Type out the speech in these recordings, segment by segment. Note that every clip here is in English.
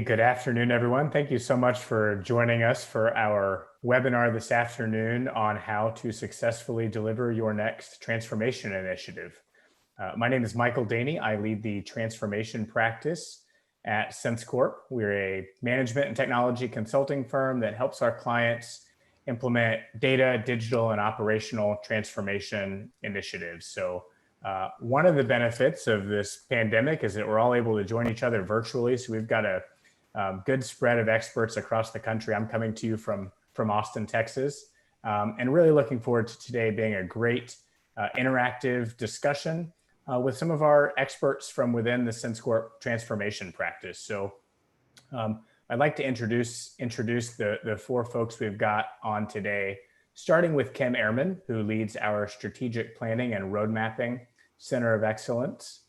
Good afternoon, everyone. Thank you so much for joining us for our webinar this afternoon on how to successfully deliver your next transformation initiative. My name is Michael Daney. I lead the transformation practice at Sense Corp. We're a management and technology consulting firm that helps our clients implement data, digital, and operational transformation initiatives. So one of the benefits of this pandemic is that we're all able to join each other virtually. So we've got a good spread of experts across the country. I'm coming to you from Austin, Texas, and really looking forward to today being a great interactive discussion with some of our experts from within the Sense Corp transformation practice. So I'd like to introduce the four folks we've got on today, starting with Kim Ehrman, who leads our Strategic Planning and Road Mapping Center of Excellence.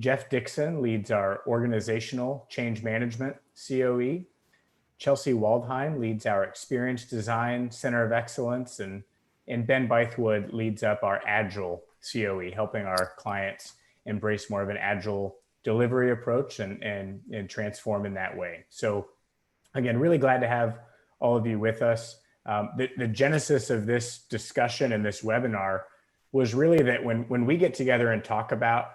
Jeff Dixon leads our Organizational Change Management COE. Chelsea Waldheim leads our Experience Design Center of Excellence, and Ben Bythewood leads up our Agile COE, helping our clients embrace more of an agile delivery approach and transform in that way. So again, really glad to have all of you with us. The genesis of this discussion and this webinar was really that when we get together and talk about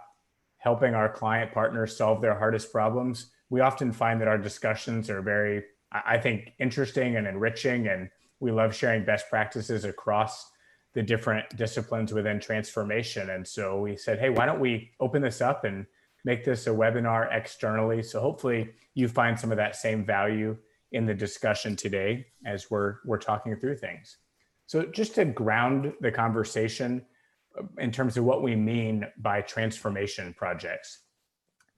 helping our client partners solve their hardest problems, we often find that our discussions are very, I think, interesting and enriching, and we love sharing best practices across the different disciplines within transformation. And so we said, hey, why don't we open this up and make this a webinar externally? So hopefully you find some of that same value in the discussion today as we're talking through things. So just to ground the conversation in terms of what we mean by transformation projects.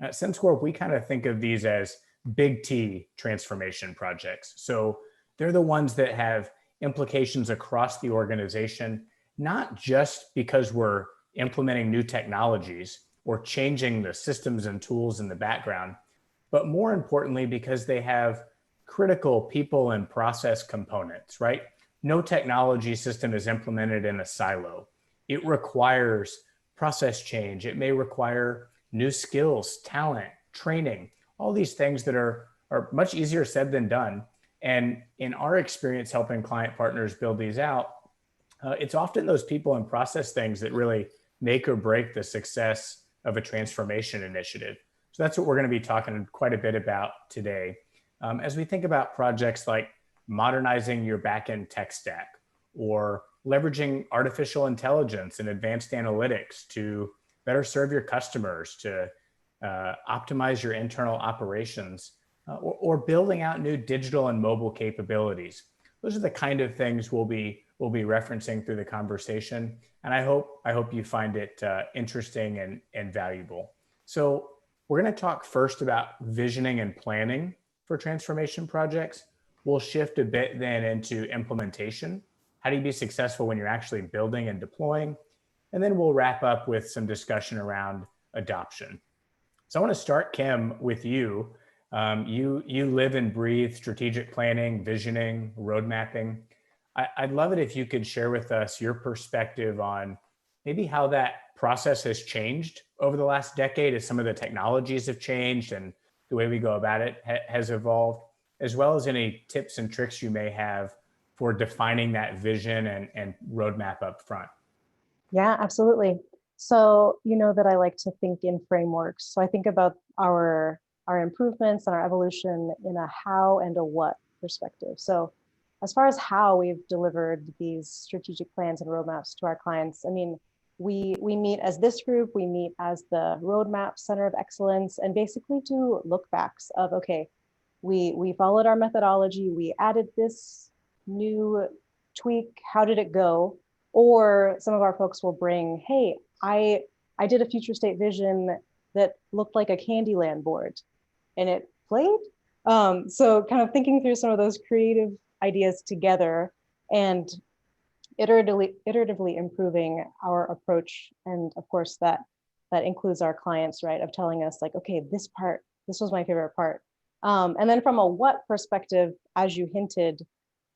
At Sense Corp, we kind of think of these as big T transformation projects. So they're the ones that have implications across the organization, not just because we're implementing new technologies or changing the systems and tools in the background, but more importantly, because they have critical people and process components, right? No technology system is implemented in a silo. It requires process change. It may require new skills, talent, training, all these things that are much easier said than done. And in our experience helping client partners build these out, it's often those people and process things that really make or break the success of a transformation initiative. So that's what we're going to be talking quite a bit about today. As we think about projects like modernizing your backend tech stack or leveraging artificial intelligence and advanced analytics to better serve your customers, to optimize your internal operations, or building out new digital and mobile capabilities. Those are the kind of things we'll be referencing through the conversation, and I hope you find it interesting and valuable. So we're going to talk first about visioning and planning for transformation projects. We'll shift a bit then into implementation. How do you be successful when you're actually building and deploying? And then we'll wrap up with some discussion around adoption. So I want to start, Kim, with you. You live and breathe strategic planning, visioning, road mapping. I'd love it if you could share with us your perspective on maybe how that process has changed over the last decade as some of the technologies have changed and the way we go about it has evolved, as well as any tips and tricks you may have for defining that vision and roadmap up front. Yeah, absolutely. So you know that I like to think in frameworks. So I think about our improvements and our evolution in a how and a what perspective. So as far as how we've delivered these strategic plans and roadmaps to our clients, I mean, we meet as this group, we meet as the Roadmap Center of Excellence, and basically do look backs of, okay, we followed our methodology, we added this new tweak, how did it go? Or some of our folks will bring, hey, I did a future state vision that looked like a Candyland board and it played. So kind of thinking through some of those creative ideas together and iteratively improving our approach. And of course, that includes our clients, right? Of telling us like, okay, this was my favorite part. And then from a what perspective, as you hinted,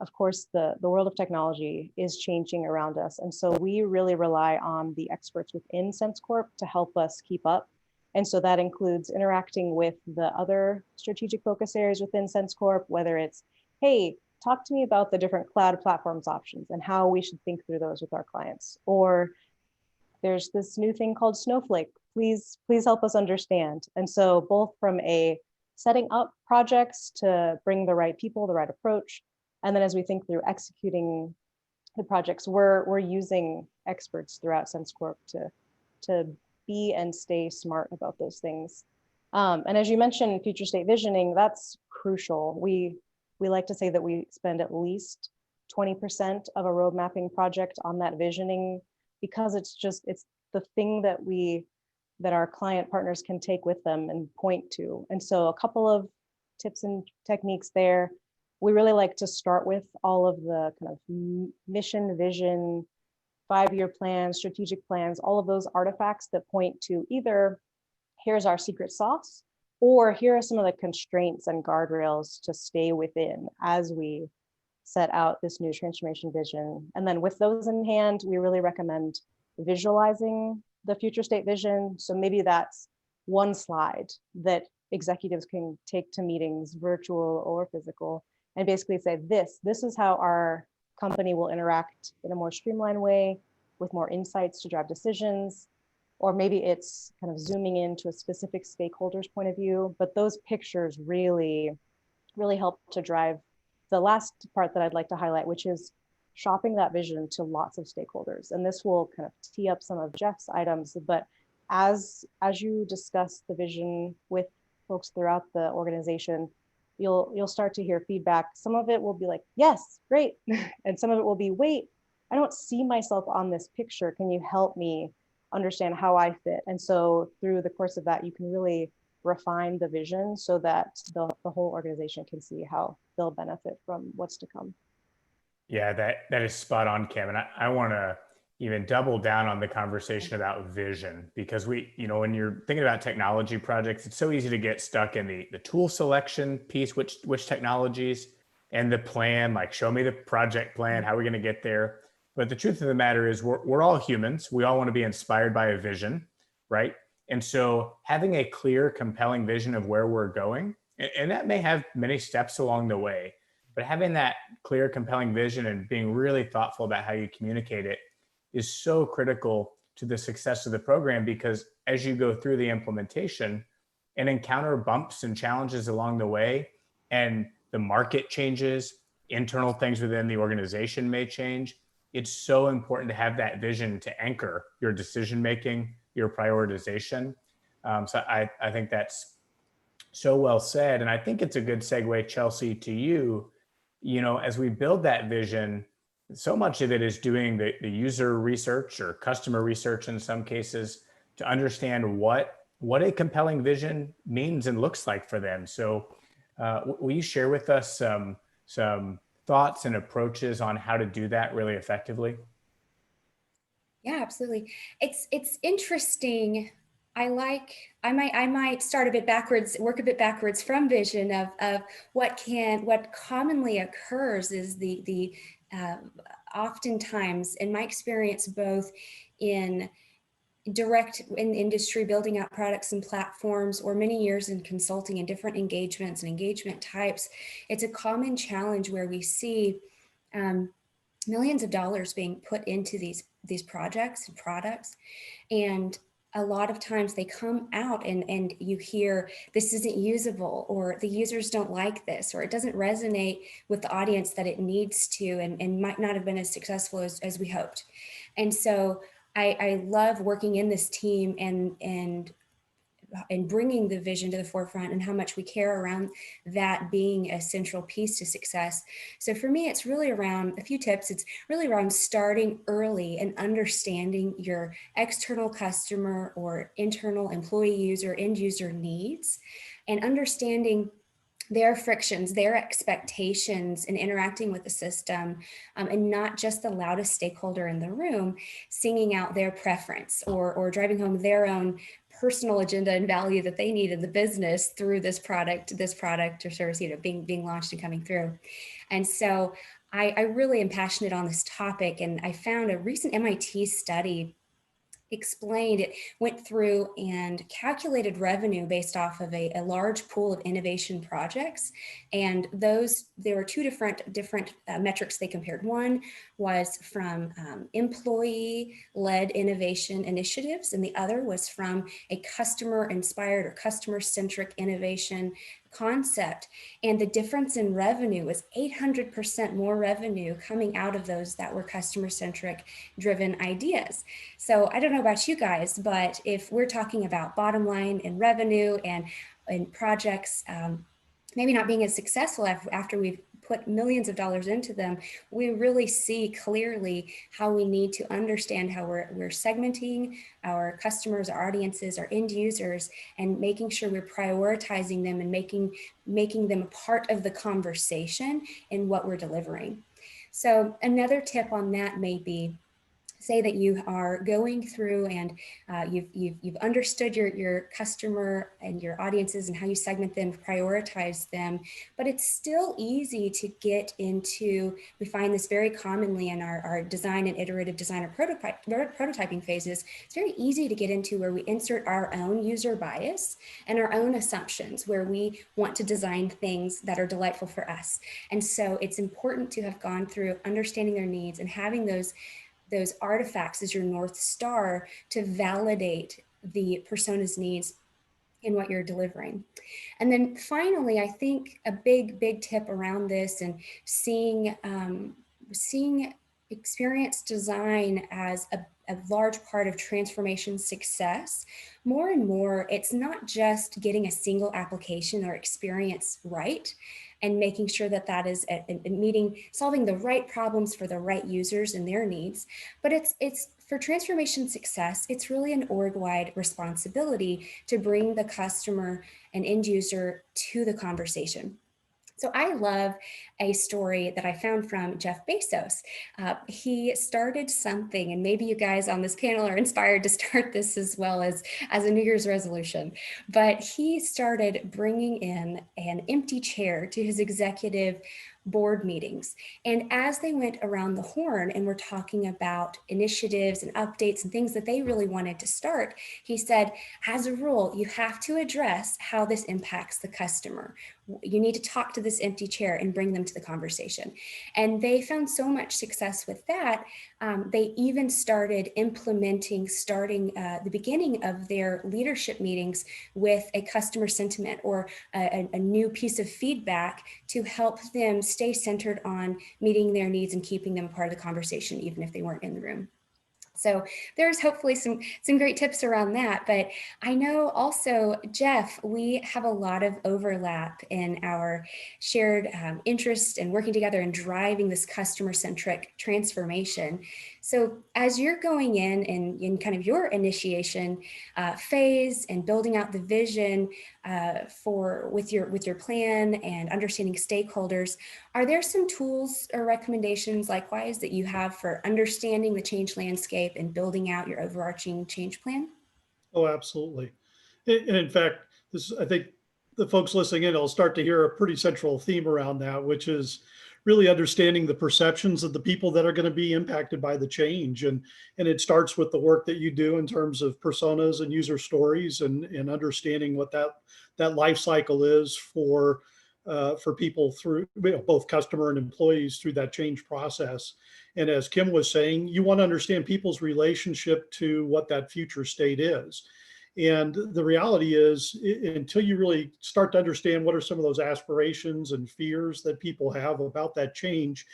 of course, the world of technology is changing around us. And so we really rely on the experts within Sense Corp to help us keep up And so that includes interacting with the other strategic focus areas within Sense Corp, whether it's, hey, talk to me about the different cloud platforms options and how we should think through those with our clients. Or there's this new thing called Snowflake. Please help us understand. And so both from a setting up projects to bring the right people, the right approach, and then as we think through executing the projects, we're using experts throughout Sense Corp to be and stay smart about those things. And as you mentioned, future state visioning, that's crucial. We like to say that we spend at least 20% of a road mapping project on that visioning, because it's the thing that our client partners can take with them and point to. And so a couple of tips and techniques there. We really like to start with all of the kind of mission, vision, 5-year plans, strategic plans, all of those artifacts that point to either here's our secret sauce, or here are some of the constraints and guardrails to stay within as we set out this new transformation vision. And then with those in hand, we really recommend visualizing the future state vision. So maybe that's one slide that executives can take to meetings, virtual or physical, and basically say, this is how our company will interact in a more streamlined way with more insights to drive decisions. Or maybe it's kind of zooming into a specific stakeholder's point of view, but those pictures really help to drive the last part that I'd like to highlight, which is shopping that vision to lots of stakeholders. And this will kind of tee up some of Jeff's items, but as you discuss the vision with folks throughout the organization, you'll start to hear feedback. Some of it will be like, yes, great. And some of it will be, wait, I don't see myself on this picture. Can you help me understand how I fit? And so through the course of that, you can really refine the vision so that the whole organization can see how they'll benefit from what's to come. Yeah, that is spot on, Kim. And I want to even double down on the conversation about vision, because when you're thinking about technology projects, it's so easy to get stuck in the tool selection piece, which technologies, and the plan, like show me the project plan, how are we going to get there? But the truth of the matter is we're all humans. We all want to be inspired by a vision, right? And so having a clear, compelling vision of where we're going, and that may have many steps along the way, but having that clear, compelling vision and being really thoughtful about how you communicate it is so critical to the success of the program, because as you go through the implementation and encounter bumps and challenges along the way, and the market changes, internal things within the organization may change, it's so important to have that vision to anchor your decision-making, your prioritization. So I think that's so well said. And I think it's a good segue, Chelsea, to you. As we build that vision, so much of it is doing the user research or customer research in some cases to understand what a compelling vision means and looks like for them. So will you share with us some thoughts and approaches on how to do that really effectively? Yeah, absolutely. It's interesting. I might start a bit backwards, work a bit backwards from vision of what commonly occurs is the oftentimes in my experience, both in direct in industry, building out products and platforms, or many years in consulting in different engagements and engagement types, it's a common challenge where we see millions of dollars being put into these projects and products. And a lot of times they come out and you hear this isn't usable, or the users don't like this, or it doesn't resonate with the audience that it needs to, and might not have been as successful as we hoped. And so I love working in this team and bringing the vision to the forefront, and how much we care around that being a central piece to success. So for me, it's really around a few tips. It's really around starting early and understanding your external customer or internal employee user, end user needs, and understanding their frictions, their expectations in interacting with the system, and not just the loudest stakeholder in the room singing out their preference or driving home their own personal agenda and value that they need in the business through this product or service, being launched and coming through. And so I really am passionate on this topic, and I found a recent MIT study explained, it went through and calculated revenue based off of a large pool of innovation projects. And there were two different metrics they compared. One was from employee-led innovation initiatives, and the other was from a customer-inspired or customer-centric innovation concept. And the difference in revenue was 800% more revenue coming out of those that were customer-centric driven ideas. So I don't know about you guys, but if we're talking about bottom line and revenue and projects maybe not being as successful after we've put millions of dollars into them, we really see clearly how we need to understand how we're segmenting our customers, our audiences, our end users, and making sure we're prioritizing them and making them a part of the conversation in what we're delivering. So another tip on that may be, say that you are going through and you've understood your customer and your audiences and how you segment them, prioritize them, but it's still easy to get into, we find this very commonly in our design and iterative design or prototyping phases, it's very easy to get into where we insert our own user bias and our own assumptions, where we want to design things that are delightful for us. And so it's important to have gone through understanding their needs and having those artifacts as your North Star to validate the persona's needs in what you're delivering. And then finally, I think a big tip around this and seeing experience design as a large part of transformation success. More and more, it's not just getting a single application or experience right and making sure that that is solving the right problems for the right users and their needs, but it's for transformation success, it's really an org-wide responsibility to bring the customer and end user to the conversation. So I love a story that I found from Jeff Bezos. He started something, and maybe you guys on this panel are inspired to start this as well as a New Year's resolution, but he started bringing in an empty chair to his executive board meetings. And as they went around the horn and were talking about initiatives and updates and things that they really wanted to start, he said, as a rule, you have to address how this impacts the customer. You need to talk to this empty chair and bring them to the conversation. And they found so much success with that. They even started starting the beginning of their leadership meetings with a customer sentiment or a new piece of feedback to help them stay centered on meeting their needs and keeping them part of the conversation, even if they weren't in the room. So there's hopefully some great tips around that. But I know also, Jeff, we have a lot of overlap in our shared interest in working together and driving this customer-centric transformation. So as you're going in kind of your initiation phase and building out the vision with your plan and understanding stakeholders, are there some tools or recommendations likewise that you have for understanding the change landscape and building out your overarching change plan? Oh, absolutely. And in fact, I think the folks listening in will start to hear a pretty central theme around that, which is really understanding the perceptions of the people that are going to be impacted by the change. And it starts with the work that you do in terms of personas and user stories and understanding what that life cycle is for people through both customer and employees through that change process. And as Kim was saying, you want to understand people's relationship to what that future state is. And the reality is, until you really start to understand what are some of those aspirations and fears that people have about that change,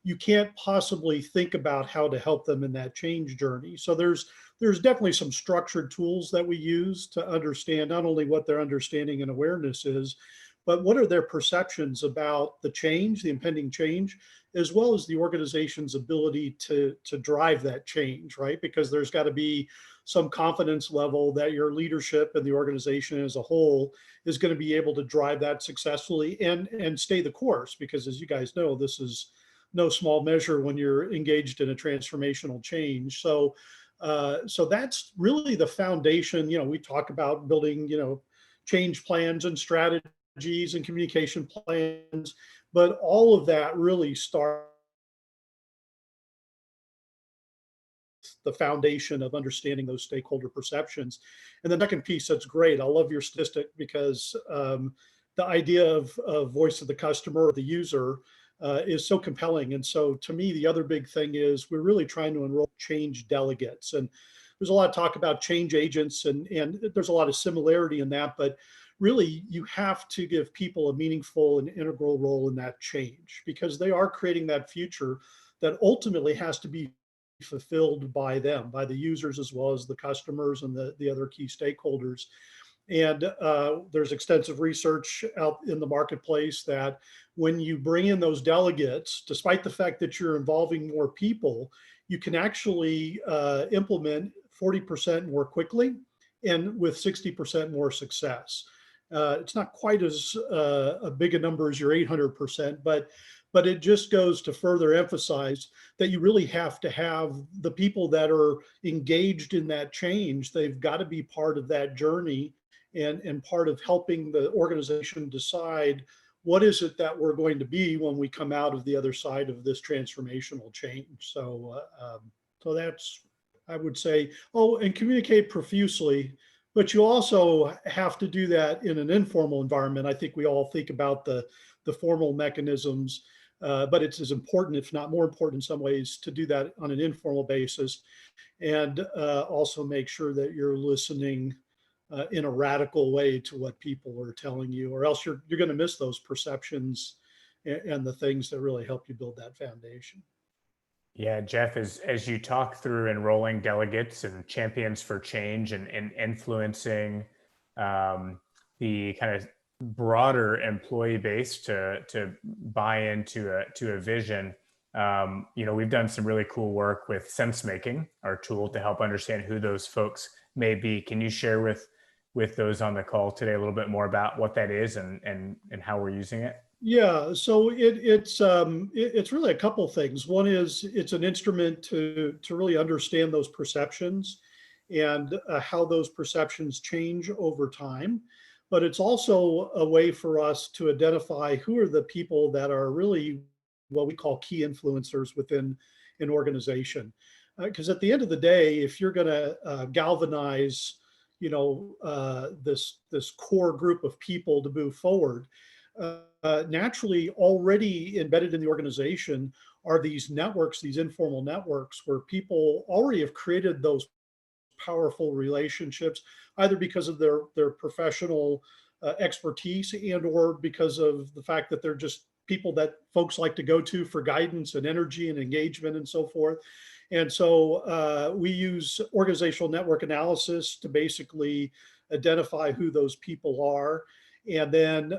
you can't possibly think about how to help them in that change journey. So there's definitely some structured tools that we use to understand not only what their understanding and awareness is, but what are their perceptions about the change, the impending change, as well as the organization's ability to drive that change, right? Because there's got to be some confidence level that your leadership and the organization as a whole is going to be able to drive that successfully and stay the course. Because as you guys know, this is no small measure when you're engaged in a transformational change. So that's really the foundation. We talk about building, change plans and strategies and communication plans, but all of that really starts the foundation of understanding those stakeholder perceptions. And the second piece, that's great. I love your statistic because the idea of voice of the customer or the user is so compelling. And so to me, the other big thing is we're really trying to enroll change delegates. And there's a lot of talk about change agents, and there's a lot of similarity in that, but really you have to give people a meaningful and integral role in that change, because they are creating that future that ultimately has to be fulfilled by them, by the users, as well as the customers and the other key stakeholders. And there's extensive research out in the marketplace that when you bring in those delegates, despite the fact that you're involving more people, you can actually implement 40% more quickly and with 60% more success. It's not quite as big a number as your 800%, but it just goes to further emphasize that you really have to have the people that are engaged in that change. They've got to be part of that journey and part of helping the organization decide what is it that we're going to be when we come out of the other side of this transformational change. So that's, I would say, oh, and communicate profusely, but you also have to do that in an informal environment. I think we all think about the formal mechanisms, but it's as important, if not more important in some ways, to do that on an informal basis, and also make sure that you're listening in a radical way to what people are telling you, or else you're going to miss those perceptions and the things that really help you build that foundation. Yeah, Jeff, as you talk through enrolling delegates and champions for change and influencing the kind of broader employee base to buy into a vision, we've done some really cool work with sense making, our tool to help understand who those folks may be. Can you share with those on the call today a little bit more about what that is and how we're using it? Yeah, so it's really a couple things. One is it's an instrument to really understand those perceptions and how those perceptions change over time. But it's also a way for us to identify who are the people that are really what we call key influencers within an organization. Because at the end of the day, if you're going to galvanize, this core group of people to move forward, naturally already embedded in the organization are these networks, these informal networks where people already have created those powerful relationships, either because of their professional expertise and or because of the fact that they're just people that folks like to go to for guidance and energy and engagement and so forth. And so we use organizational network analysis to basically identify who those people are, and then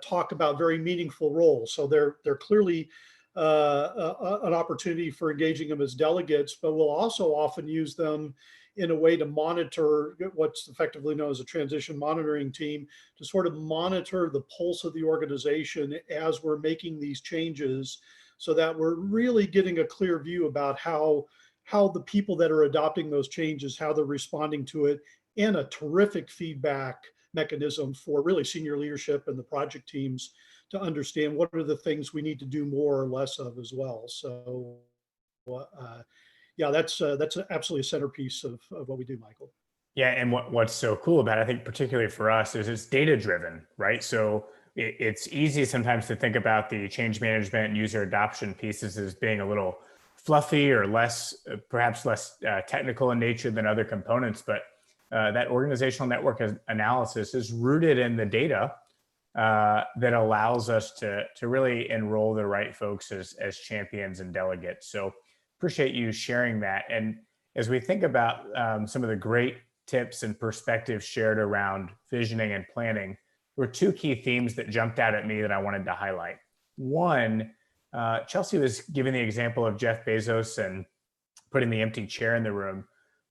talk about very meaningful roles. So they're clearly an opportunity for engaging them as delegates, but we'll also often use them in a way to monitor what's effectively known as a transition monitoring team, to sort of monitor the pulse of the organization as we're making these changes, so that we're really getting a clear view about how the people that are adopting those changes, how they're responding to it, and a terrific feedback mechanism for really senior leadership and the project teams to understand what are the things we need to do more or less of as well. So yeah, that's absolutely a centerpiece of what we do, Michael. Yeah, and what's so cool about it, I think particularly for us, is it's data driven, right? So it's easy sometimes to think about the change management and user adoption pieces as being a little fluffy or perhaps less technical in nature than other components, but that organizational network analysis is rooted in the data that allows us to really enroll the right folks as champions and delegates. So appreciate you sharing that. And as we think about some of the great tips and perspectives shared around visioning and planning, there were two key themes that jumped out at me that I wanted to highlight. One, Chelsea was giving the example of Jeff Bezos and putting the empty chair in the room.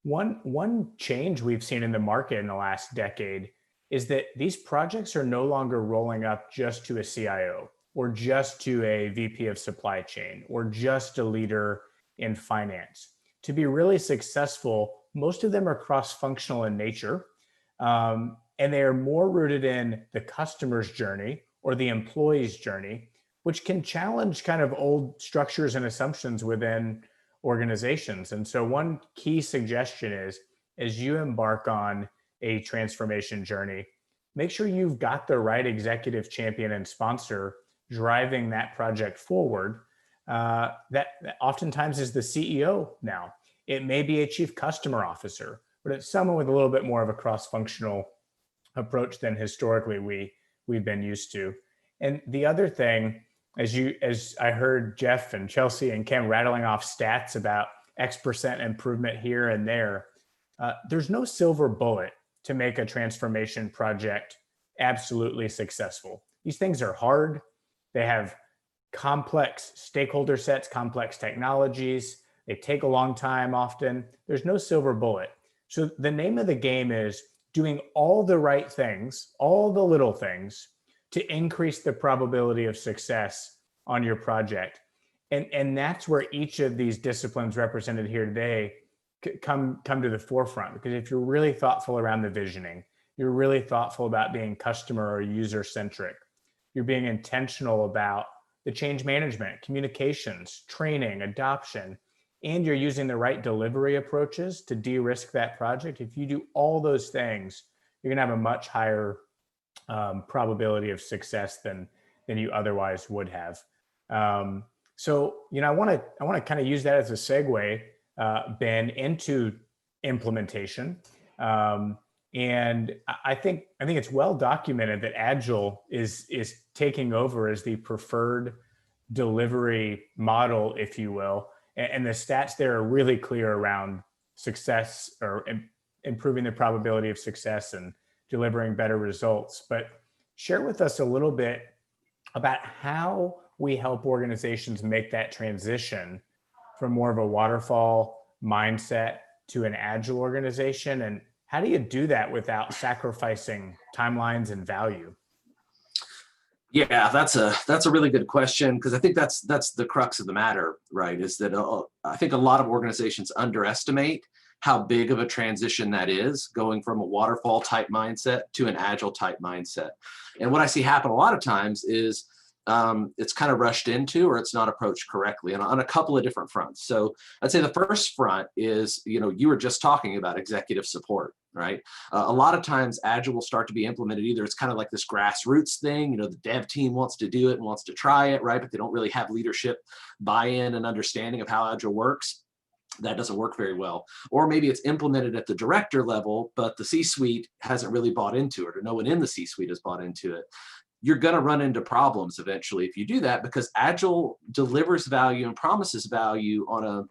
One change we've seen in the market in the last decade is that these projects are no longer rolling up just to a CIO or just to a VP of supply chain or just a leader in finance. To be really successful, most of them are cross-functional in nature, and they are more rooted in the customer's journey or the employee's journey, which can challenge kind of old structures and assumptions within organizations. And so one key suggestion is, as you embark on a transformation journey, make sure you've got the right executive champion and sponsor driving that project forward. That oftentimes is the CEO now. It may be a chief customer officer, but it's someone with a little bit more of a cross-functional approach than historically we've been used to. And the other thing, as I heard Jeff and Chelsea and Ken rattling off stats about X% improvement here and there, there's no silver bullet to make a transformation project absolutely successful. These things are hard. They have complex stakeholder sets, complex technologies. They take a long time often. There's no silver bullet. So the name of the game is doing all the right things, all the little things to increase the probability of success on your project. And that's where each of these disciplines represented here today come to the forefront. Because if you're really thoughtful around the visioning, you're really thoughtful about being customer or user centric, you're being intentional about the change management, communications, training, adoption, and you're using the right delivery approaches to de-risk that project. If you do all those things, you're going to have a much higher probability of success than you otherwise would have. So, I want to kind of use that as a segue, Ben, into implementation. And I think it's well documented that Agile is taking over as the preferred delivery model, if you will. And the stats there are really clear around success, or improving the probability of success and delivering better results. But share with us a little bit about how we help organizations make that transition from more of a waterfall mindset to an Agile organization. And how do you do that without sacrificing timelines and value? Yeah, that's a really good question, because I think that's the crux of the matter, right? Is that I think a lot of organizations underestimate how big of a transition that is, going from a waterfall type mindset to an Agile type mindset. And what I see happen a lot of times is it's kind of rushed into, or it's not approached correctly, and on a couple of different fronts. So I'd say the first front is, you were just talking about executive support, right? A lot of times Agile will start to be implemented, either it's kind of like this grassroots thing, the dev team wants to do it and wants to try it, right? But they don't really have leadership buy-in and understanding of how Agile works. That doesn't work very well. Or maybe it's implemented at the director level, but the C-suite hasn't really bought into it, or no one in the C-suite has bought into it. You're going to run into problems eventually if you do that, because Agile delivers value and promises value on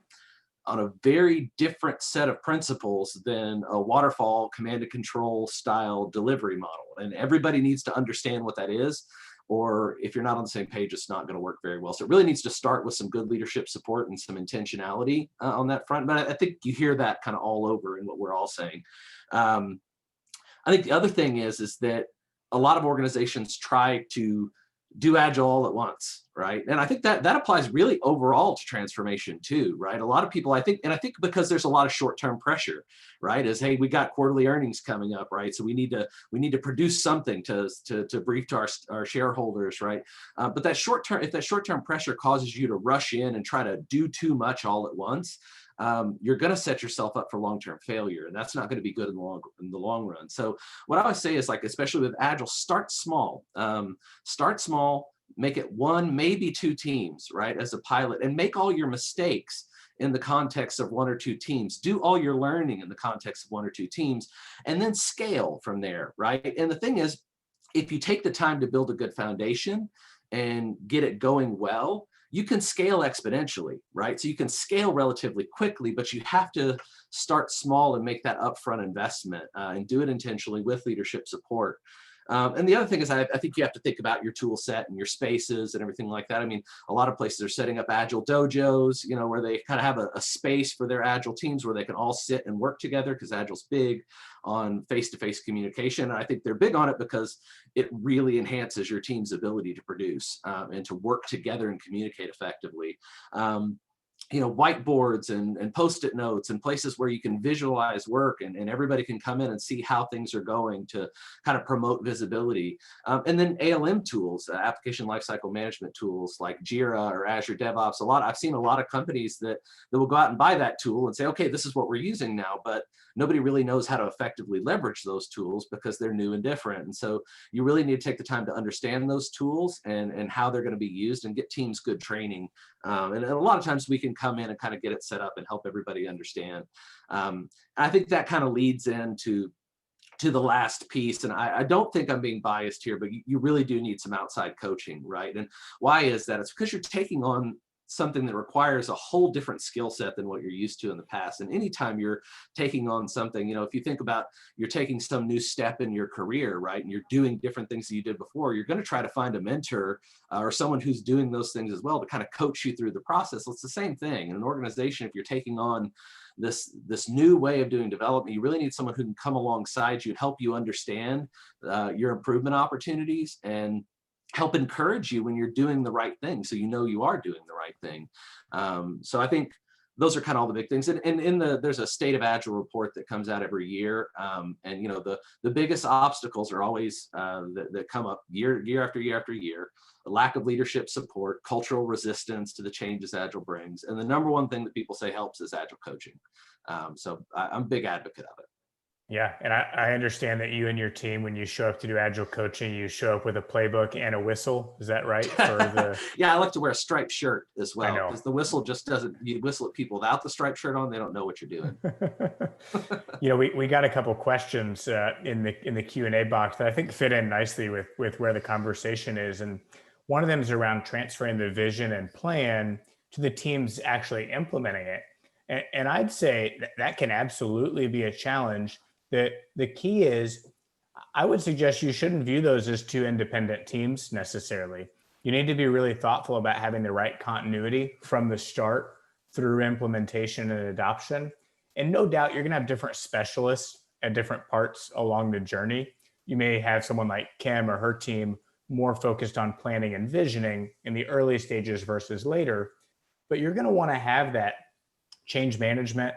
a very different set of principles than a waterfall command and control style delivery model. And everybody needs to understand what that is, or if you're not on the same page, it's not going to work very well. So it really needs to start with some good leadership support and some intentionality on that front. But I think you hear that kind of all over in what we're all saying. I think the other thing is that a lot of organizations try to do Agile all at once, right? And I think that applies really overall to transformation too, right? A lot of people, I think because there's a lot of short-term pressure, right? Is, hey, we got quarterly earnings coming up, right? So we need to produce something to brief to our shareholders, right? But if that short-term pressure causes you to rush in and try to do too much all at once, you're going to set yourself up for long-term failure, and that's not going to be good in the long run. So what I always say is, like, especially with Agile, start small. Make it one, maybe two teams, right, as a pilot, and make all your mistakes in the context of one or two teams. Do all your learning in the context of one or two teams, and then scale from there, right? And the thing is, if you take the time to build a good foundation and get it going well, you can scale exponentially, right? So you can scale relatively quickly, but you have to start small and make that upfront investment and do it intentionally with leadership support. And the other thing is, I think you have to think about your tool set and your spaces and everything like that. I mean, a lot of places are setting up Agile dojos, where they kind of have a space for their Agile teams where they can all sit and work together, because Agile's big on face-to-face communication. And I think they're big on it because it really enhances your team's ability to produce and to work together and communicate effectively. whiteboards and post-it notes and places where you can visualize work and everybody can come in and see how things are going to kind of promote visibility. And then ALM tools, application lifecycle management tools like Jira or Azure DevOps. I've seen a lot of companies that will go out and buy that tool and say, okay, this is what we're using now, but nobody really knows how to effectively leverage those tools because they're new and different. And so you really need to take the time to understand those tools and how they're going to be used and get teams good training. And a lot of times we can come in and kind of get it set up and help everybody understand. I think that kind of leads into the last piece. And I don't think I'm being biased here, but you really do need some outside coaching, right? And why is that? It's because you're taking on something that requires a whole different skill set than what you're used to in the past. And anytime you're taking on something, if you think about you're taking some new step in your career, right, and you're doing different things that you did before, you're going to try to find a mentor or someone who's doing those things as well to kind of coach you through the process. It's the same thing in an organization. If you're taking on this new way of doing development, you really need someone who can come alongside you and help you understand your improvement opportunities and help encourage you when you're doing the right thing, so you are doing the right thing. So I think those are kind of all the big things. And there's a State of Agile report that comes out every year, and the biggest obstacles are always that come up year after year after year: a lack of leadership support, cultural resistance to the changes Agile brings, and the number one thing that people say helps is Agile coaching. So I'm a big advocate of it. Yeah, and I understand that you and your team, when you show up to do Agile coaching, you show up with a playbook and a whistle. Is that right? Yeah, I like to wear a striped shirt as well, because the whistle just doesn't. You whistle at people without the striped shirt on, they don't know what you're doing. We got a couple questions in the Q&A box that I think fit in nicely with where the conversation is, and one of them is around transferring the vision and plan to the teams actually implementing it, and I'd say that can absolutely be a challenge. The key is, I would suggest you shouldn't view those as two independent teams necessarily. You need to be really thoughtful about having the right continuity from the start through implementation and adoption. And no doubt you're going to have different specialists at different parts along the journey. You may have someone like Kim or her team more focused on planning and visioning in the early stages versus later, but you're going to want to have that change management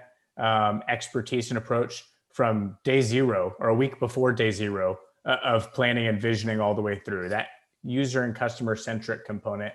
expertise and approach from day zero or a week before day zero of planning and visioning all the way through that user and customer centric component.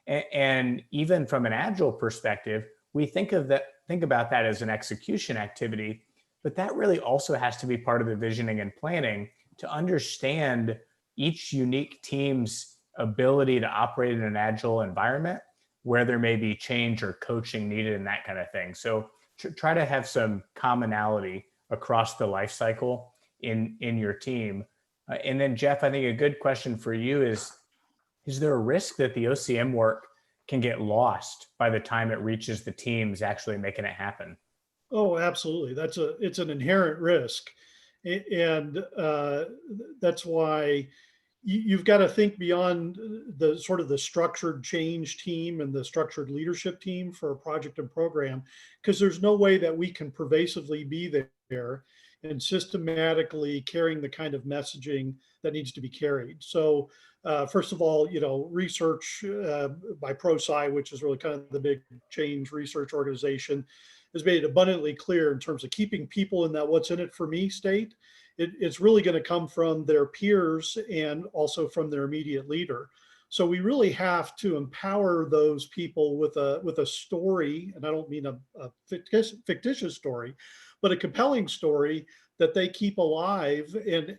And even from an Agile perspective, we think about that as an execution activity, but that really also has to be part of the visioning and planning to understand each unique team's ability to operate in an Agile environment where there may be change or coaching needed and that kind of thing. So try to have some commonality across the life cycle in your team. And then Jeff, I think a good question for you is there a risk that the OCM work can get lost by the time it reaches the teams actually making it happen? Oh, absolutely. It's an inherent risk. And that's why you've got to think beyond the sort of the structured change team and the structured leadership team for a project and program, because there's no way that we can pervasively be there and systematically carrying the kind of messaging that needs to be carried. So first of all, research by ProSci, which is really kind of the big change research organization, has made it abundantly clear in terms of keeping people in that what's in it for me state. It's really going to come from their peers and also from their immediate leader. So we really have to empower those people with a story, and I don't mean a fictitious story, but a compelling story that they keep alive, and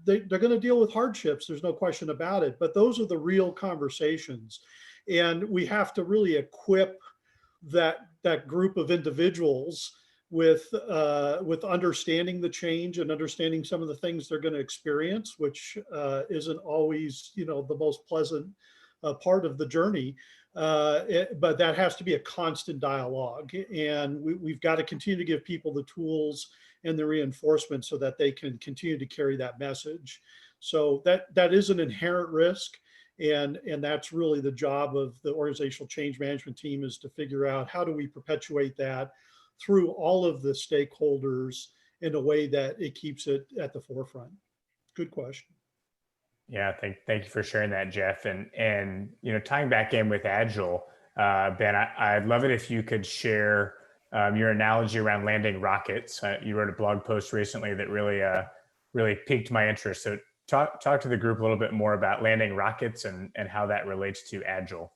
they're going to deal with hardships. There's no question about it. But those are the real conversations, and we have to really equip that group of individuals with understanding the change and understanding some of the things they're going to experience, which isn't always the most pleasant part of the journey. But that has to be a constant dialogue, and we've got to continue to give people the tools and the reinforcement so that they can continue to carry that message. So that is an inherent risk. And that's really the job of the organizational change management team, is to figure out how do we perpetuate that through all of the stakeholders in a way that it keeps it at the forefront. Good question. Yeah, thank you for sharing that, Jeff. And tying back in with Agile, Ben, I'd love it if you could share your analogy around landing rockets. You wrote a blog post recently that really piqued my interest. So talk to the group a little bit more about landing rockets and how that relates to Agile.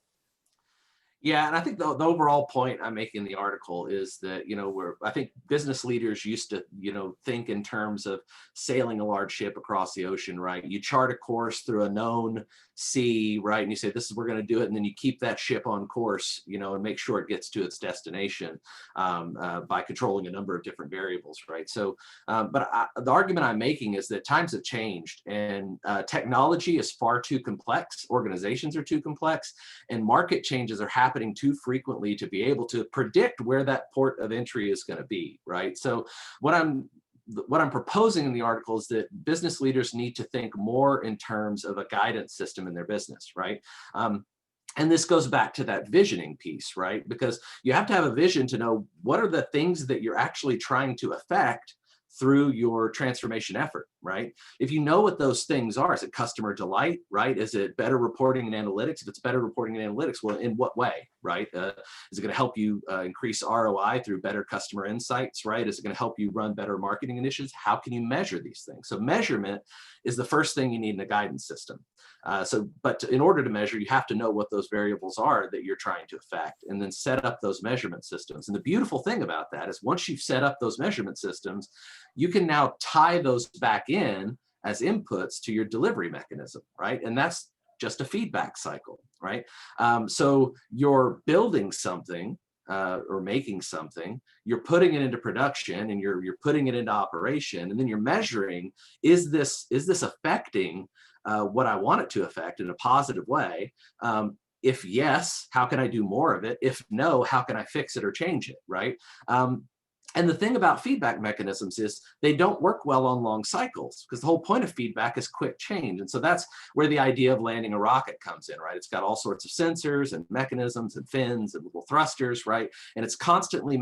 Yeah, and I think the overall point I'm making in the article is that, I think business leaders used to, think in terms of sailing a large ship across the ocean, right? You chart a course through a known sea, right? And you say, this is, we're going to do it. And then you keep that ship on course, and make sure it gets to its destination by controlling a number of different variables, right? So, the argument I'm making is that times have changed and technology is far too complex. Organizations are too complex and market changes are happening too frequently to be able to predict where that port of entry is going to be, right? So what I'm proposing in the article is that business leaders need to think more in terms of a guidance system in their business, right? And this goes back to that visioning piece, right? Because you have to have a vision to know what are the things that you're actually trying to affect through your transformation effort, right? If you know what those things are, is it customer delight, right? Is it better reporting and analytics? If it's better reporting and analytics, well, in what way, right? Is it going to help you increase ROI through better customer insights, right? Is it going to help you run better marketing initiatives? How can you measure these things? So measurement is the first thing you need in a guidance system. But in order to measure, you have to know what those variables are that you're trying to affect and then set up those measurement systems. And the beautiful thing about that is once you've set up those measurement systems, you can now tie those back in as inputs to your delivery mechanism, right? And that's just a feedback cycle, right? So you're building something or making something, you're putting it into production and you're putting it into operation, and then you're measuring, is this affecting what I want it to affect in a positive way? If yes, how can I do more of it? If no, how can I fix it or change it, right? And the thing about feedback mechanisms is they don't work well on long cycles because the whole point of feedback is quick change. And so that's where the idea of landing a rocket comes in, right? It's got all sorts of sensors and mechanisms and fins and little thrusters, right? And it's constantly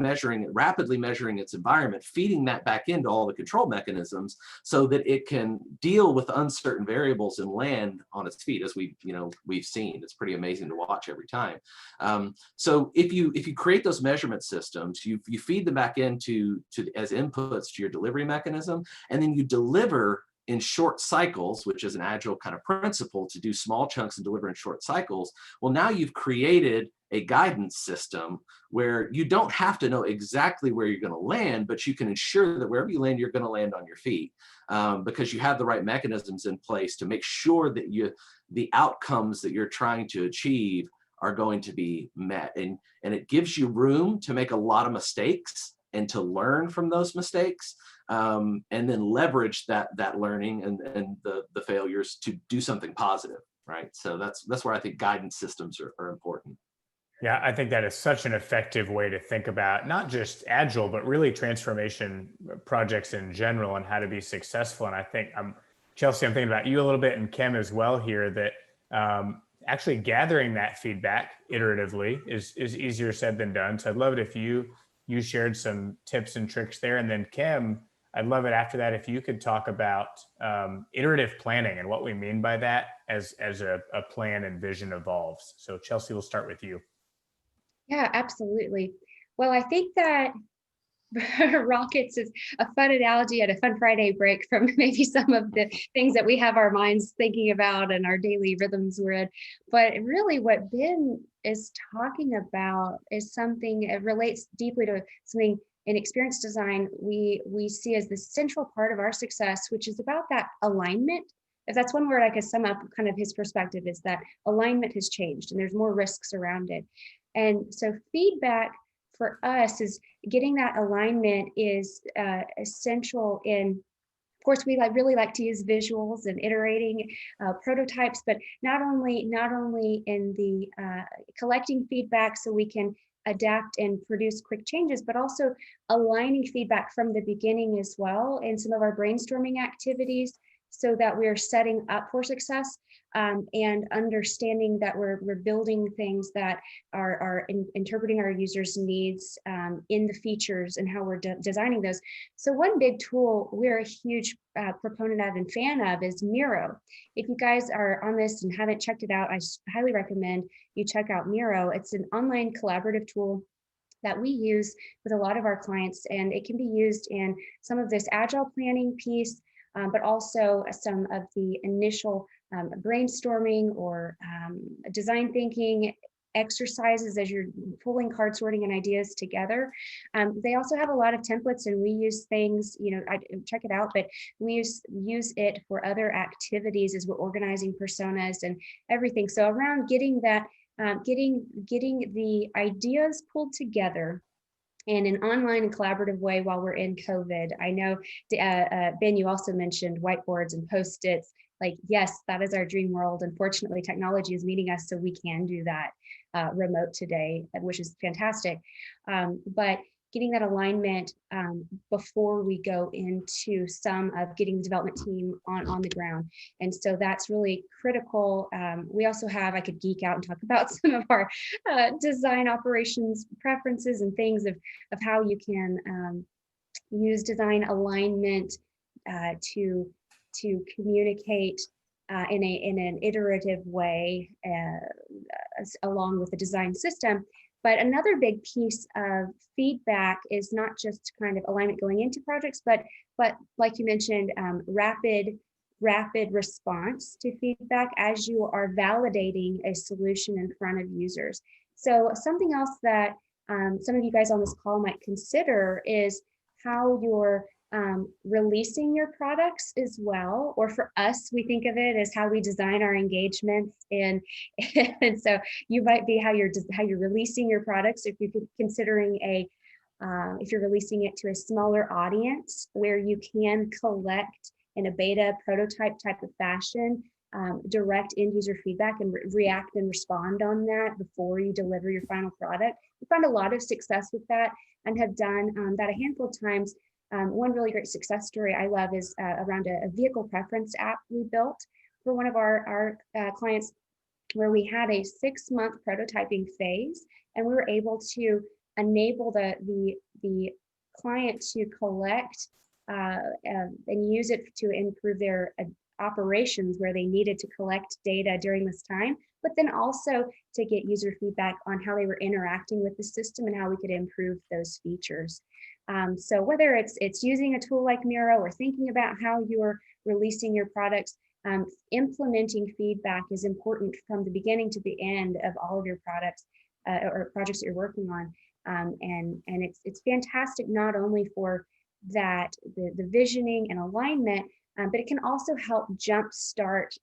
rapidly measuring its environment, feeding that back into all the control mechanisms so that it can deal with uncertain variables and land on its feet, as we've seen. It's pretty amazing to watch every time. So if you create those measurement systems, you feed them back into as inputs to your delivery mechanism, and then you deliver in short cycles, which is an Agile kind of principle to do small chunks and deliver in short cycles. Well, now you've created a guidance system where you don't have to know exactly where you're going to land, but you can ensure that wherever you land, you're going to land on your feet because you have the right mechanisms in place to make sure that the outcomes that you're trying to achieve are going to be met. And it gives you room to make a lot of mistakes and to learn from those mistakes, and then leverage that learning and the failures to do something positive, right? So that's where I think guidance systems are important. Yeah, I think that is such an effective way to think about not just Agile, but really transformation projects in general and how to be successful. And I think Chelsea, I'm thinking about you a little bit and Kim as well here, that actually gathering that feedback iteratively is easier said than done. So I'd love it if you shared some tips and tricks there. And then Kim, I'd love it after that if you could talk about iterative planning and what we mean by that as a plan and vision evolves. So Chelsea, we'll start with you. Yeah, absolutely. Well, I think that rockets is a fun analogy at a fun Friday break from maybe some of the things that we have our minds thinking about and our daily rhythms we're in. But really what Ben is talking about is something, it relates deeply to something in experience design we see as the central part of our success, which is about that alignment. If that's one word I could sum up kind of his perspective, is that alignment has changed and there's more risks around it. And so feedback for us is getting that alignment is essential in, of course, we really like to use visuals and iterating prototypes, but not only in the collecting feedback so we can adapt and produce quick changes, but also aligning feedback from the beginning as well in some of our brainstorming activities so that we're setting up for success. and understanding that we're building things that are interpreting our users' needs in the features and how we're designing those. So one big tool we're a huge proponent of and fan of is Miro. If you guys are on this and haven't checked it out, I highly recommend you check out Miro. It's an online collaborative tool that we use with a lot of our clients, and it can be used in some of this agile planning piece, but also some of the initial brainstorming or design thinking exercises as you're pulling card sorting and ideas together. They also have a lot of templates, and we use things, check it out, but we use it for other activities as we're organizing personas and everything. So around getting that, getting the ideas pulled together in an online and collaborative way while we're in COVID. I know, Ben, you also mentioned whiteboards and Post-its. Like, yes, that is our dream world. Unfortunately, technology is meeting us, so we can do that remote today, which is fantastic. But getting that alignment before we go into some of getting the development team on the ground. And so that's really critical. We also have, I could geek out and talk about some of our design operations preferences and things of how you can use design alignment to communicate in an iterative way along with the design system. But another big piece of feedback is not just kind of alignment going into projects, but like you mentioned, rapid response to feedback as you are validating a solution in front of users. So something else that some of you guys on this call might consider is how you're releasing your products as well, or for us, we think of it as how we design our engagements, and so you might be how you're releasing your products. If you're considering if you're releasing it to a smaller audience where you can collect in a beta prototype type of fashion, direct end user feedback and react and respond on that before you deliver your final product. We found a lot of success with that and have done that a handful of times. One really great success story I love is around a vehicle preference app we built for one of our clients, where we had a 6-month prototyping phase, and we were able to enable the client to collect and use it to improve their operations where they needed to collect data during this time, but then also to get user feedback on how they were interacting with the system and how we could improve those features. So whether it's using a tool like Miro or thinking about how you're releasing your products, implementing feedback is important from the beginning to the end of all of your products or projects that you're working on. And it's fantastic not only for that the visioning and alignment, but it can also help jumpstart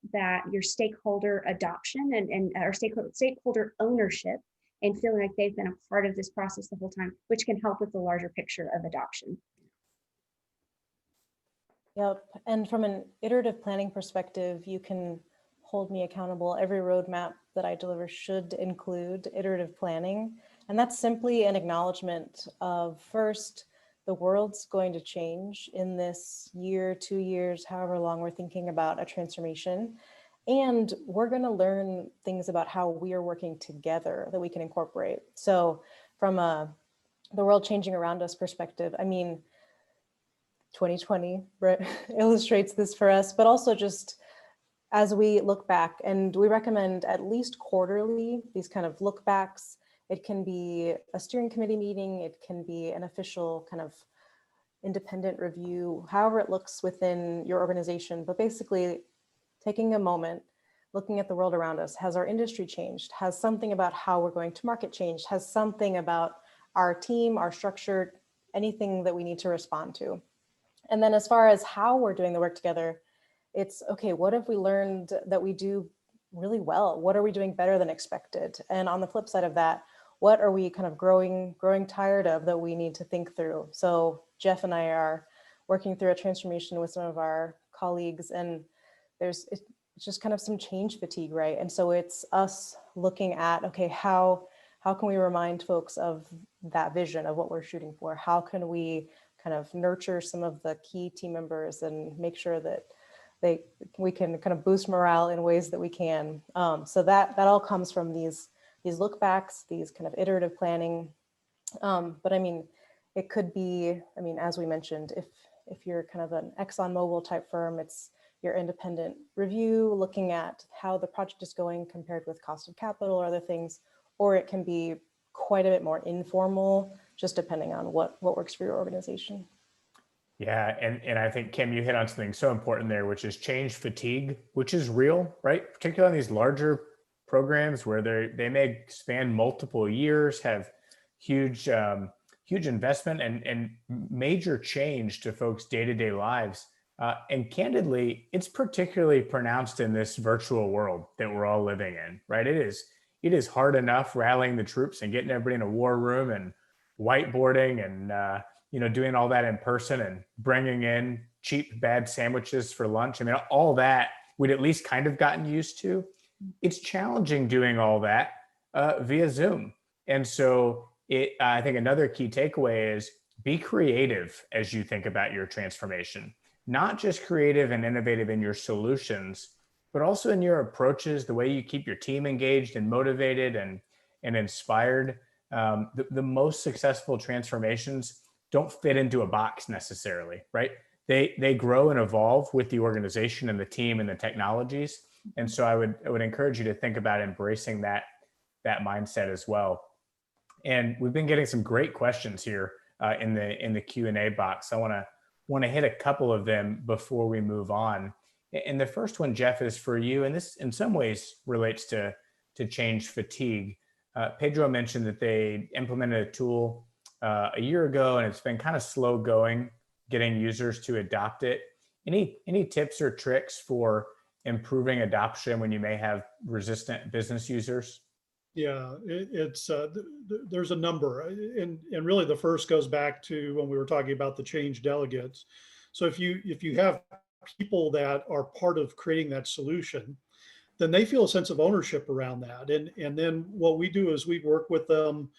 your stakeholder adoption and our stakeholder ownership, and feeling like they've been a part of this process the whole time, which can help with the larger picture of adoption. Yep, and from an iterative planning perspective, you can hold me accountable. Every roadmap that I deliver should include iterative planning. And that's simply an acknowledgement of, first, the world's going to change in this year, 2 years, however long we're thinking about a transformation. And we're going to learn things about how we are working together that we can incorporate. So from the world changing around us perspective, I mean, 2020 illustrates this for us, but also just as we look back, and we recommend at least quarterly, these kind of look backs. It can be a steering committee meeting. It can be an official kind of independent review, however it looks within your organization, but basically taking a moment, looking at the world around us. Has our industry changed? Has something about how we're going to market changed? Has something about our team, our structure, anything that we need to respond to? And then as far as how we're doing the work together, it's okay, what have we learned that we do really well? What are we doing better than expected? And on the flip side of that, what are we kind of growing tired of that we need to think through? So Jeff and I are working through a transformation with some of our colleagues, and it's just kind of some change fatigue, right? And so it's us looking at, okay, how can we remind folks of that vision of what we're shooting for? How can we kind of nurture some of the key team members and make sure that we can kind of boost morale in ways that we can. So that all comes from these look backs, these kind of iterative planning. But I mean, it could be, I mean, as we mentioned, if you're kind of an ExxonMobil type firm, it's your independent review, looking at how the project is going compared with cost of capital or other things, or it can be quite a bit more informal, just depending on what works for your organization. Yeah, and I think, Kim, you hit on something so important there, which is change fatigue, which is real, right? Particularly on these larger programs where they may span multiple years, have huge investment and major change to folks' day-to-day lives. And candidly, it's particularly pronounced in this virtual world that we're all living in, right? It is hard enough rallying the troops and getting everybody in a war room and whiteboarding and doing all that in person and bringing in cheap, bad sandwiches for lunch. I mean, all that we'd at least kind of gotten used to. It's challenging doing all that via Zoom. And so I think another key takeaway is be creative as you think about your transformation, not just creative and innovative in your solutions, but also in your approaches, the way you keep your team engaged and motivated and inspired. The most successful transformations don't fit into a box necessarily, right? They grow and evolve with the organization and the team and the technologies. And so I would encourage you to think about embracing that mindset as well. And we've been getting some great questions here in the Q&A box. I want to hit a couple of them before we move on. And the first one, Jeff, is for you, and this in some ways relates to change fatigue. Pedro mentioned that they implemented a tool a year ago, and it's been kind of slow going, getting users to adopt it. Any tips or tricks for improving adoption when you may have resistant business users? Yeah, there's a number, and really the first goes back to when we were talking about the change delegates. So if you have people that are part of creating that solution, then they feel a sense of ownership around that. And then what we do is we work with them.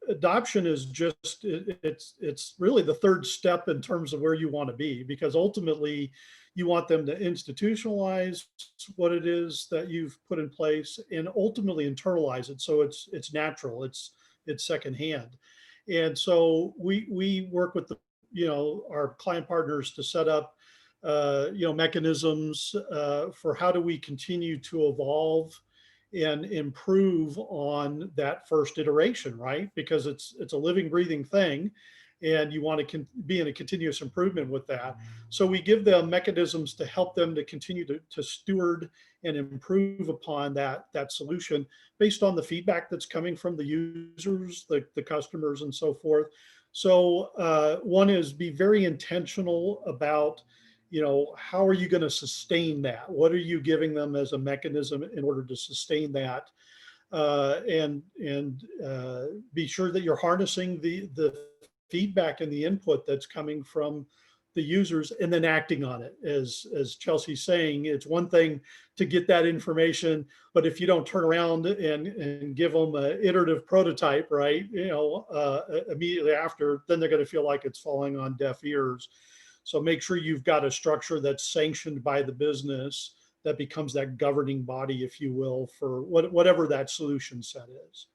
Adoption is just, it's really the third step in terms of where you want to be, because ultimately you want them to institutionalize what it is that you've put in place and ultimately internalize it. So it's natural, it's secondhand. And so we work with our client partners to set up mechanisms for how do we continue to evolve and improve on that first iteration, right? Because it's a living, breathing thing, and you want to be in a continuous improvement with that. So we give them mechanisms to help them to continue to steward and improve upon that solution based on the feedback that's coming from the users, the customers, and so forth. So one is be very intentional about how are you going to sustain that? What are you giving them as a mechanism in order to sustain that? And be sure that you're harnessing the feedback and the input that's coming from the users and then acting on it. As Chelsea's saying, it's one thing to get that information, but if you don't turn around and give them an iterative prototype, right, immediately after, then they're going to feel like it's falling on deaf ears. So make sure you've got a structure that's sanctioned by the business that becomes that governing body, if you will, for whatever that solution set is.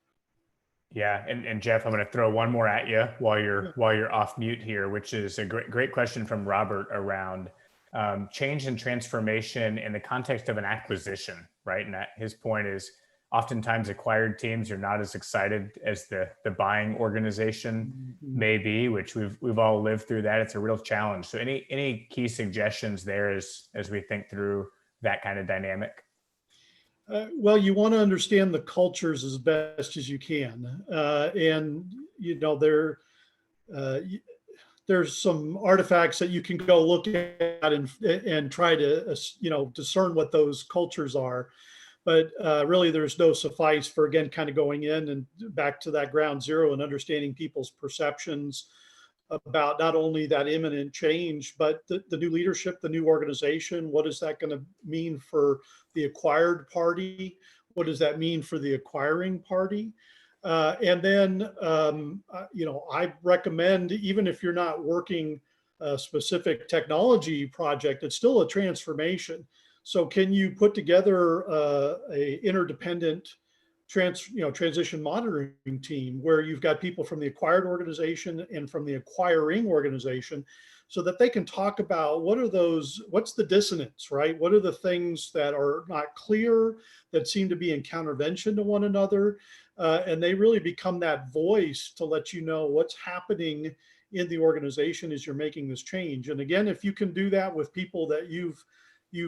Yeah, and Jeff, I'm going to throw one more at you while you're off mute here, which is a great question from Robert around change and transformation in the context of an acquisition, right? And his point is oftentimes acquired teams are not as excited as the buying organization may be, which we've all lived through that. It's a real challenge. So any key suggestions there as we think through that kind of dynamic? Well, you want to understand the cultures as best as you can. And, there's some artifacts that you can go look at and try to, discern what those cultures are. But really, there's no suffice for, again, kind of going in and back to that ground zero and understanding people's perceptions about not only that imminent change, but the new leadership, the new organization. What is that going to mean for the acquired party? What does that mean for the acquiring party? And then, I recommend, even if you're not working a specific technology project, it's still a transformation. So can you put together a interdependent transition monitoring team where you've got people from the acquired organization and from the acquiring organization, so that they can talk about what's the dissonance, right? What are the things that are not clear, that seem to be in countervention to one another? And they really become that voice to let you know what's happening in the organization as you're making this change. And again, if you can do that with people that you've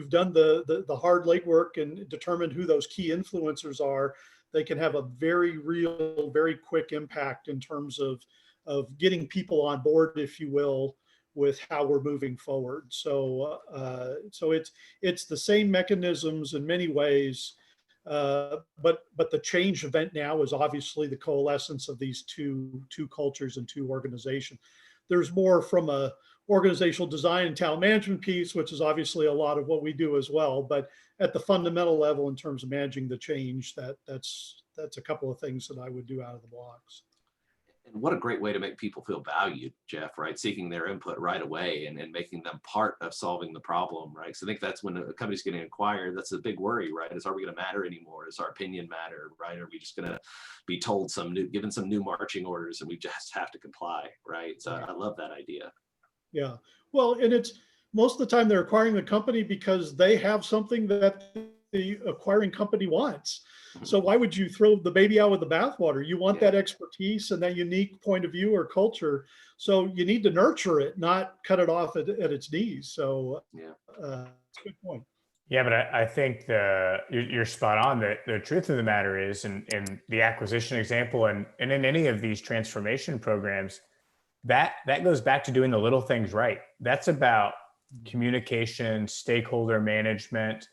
done the hard legwork and determined who those key influencers are, they can have a very real, very quick impact in terms of getting people on board, if you will, with how we're moving forward. So it's the same mechanisms in many ways, but the change event now is obviously the coalescence of these two cultures and two organizations. There's more from a organizational design and talent management piece, which is obviously a lot of what we do as well. But at the fundamental level, in terms of managing the change, that's a couple of things that I would do out of the blocks. And what a great way to make people feel valued, Jeff, right? Seeking their input right away and making them part of solving the problem, right? So I think that's when a company's getting acquired, that's a big worry, right? Is, are we going to matter anymore? Does our opinion matter, right? Are we just going to be told given some new marching orders and we just have to comply, right? So I love that idea. Yeah. Well, and it's most of the time they're acquiring the company because they have something that the acquiring company wants. So why would you throw the baby out with the bathwater? You want that expertise and that unique point of view or culture. So you need to nurture it, not cut it off at its knees. So it's a good point. Yeah, but I think you're spot on. The truth of the matter is, in the acquisition example and in any of these transformation programs, that goes back to doing the little things right. That's about communication, stakeholder management.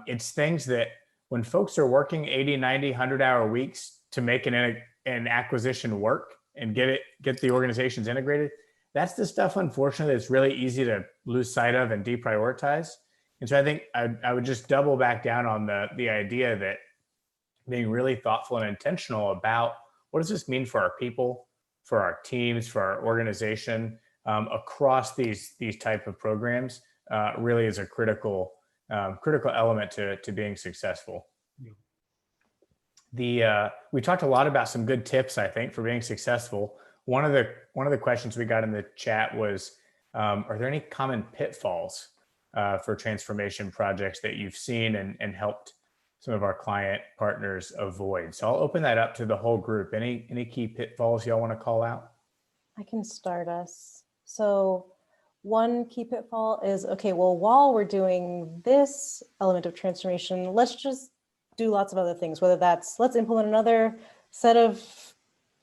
It's things that when folks are working 80, 90, 100-hour weeks to make an acquisition work and get the organizations integrated, that's the stuff, unfortunately, that's really easy to lose sight of and deprioritize. And so I think I would just double back down on the idea that being really thoughtful and intentional about what does this mean for our people, for our teams, for our organization, across these type of programs really is a critical element to being successful. Yeah. We talked a lot about some good tips, I think, for being successful. One of the questions we got in the chat was, are there any common pitfalls for transformation projects that you've seen and helped some of our client partners avoid? So I'll open that up to the whole group. Any key pitfalls y'all want to call out? I can start us. So one key pitfall is, okay, well, while we're doing this element of transformation, let's just do lots of other things, whether that's let's implement another set of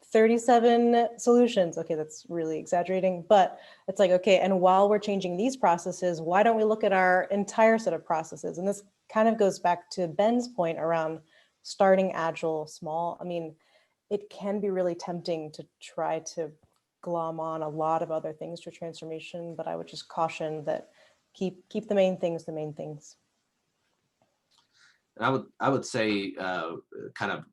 37 solutions. Okay, that's really exaggerating, but it's like, okay, and while we're changing these processes, why don't we look at our entire set of processes? And this kind of goes back to Ben's point around starting agile small. I mean, it can be really tempting to try to glom on a lot of other things to transformation, but I would just caution that keep the main things the main things. And I would say kind of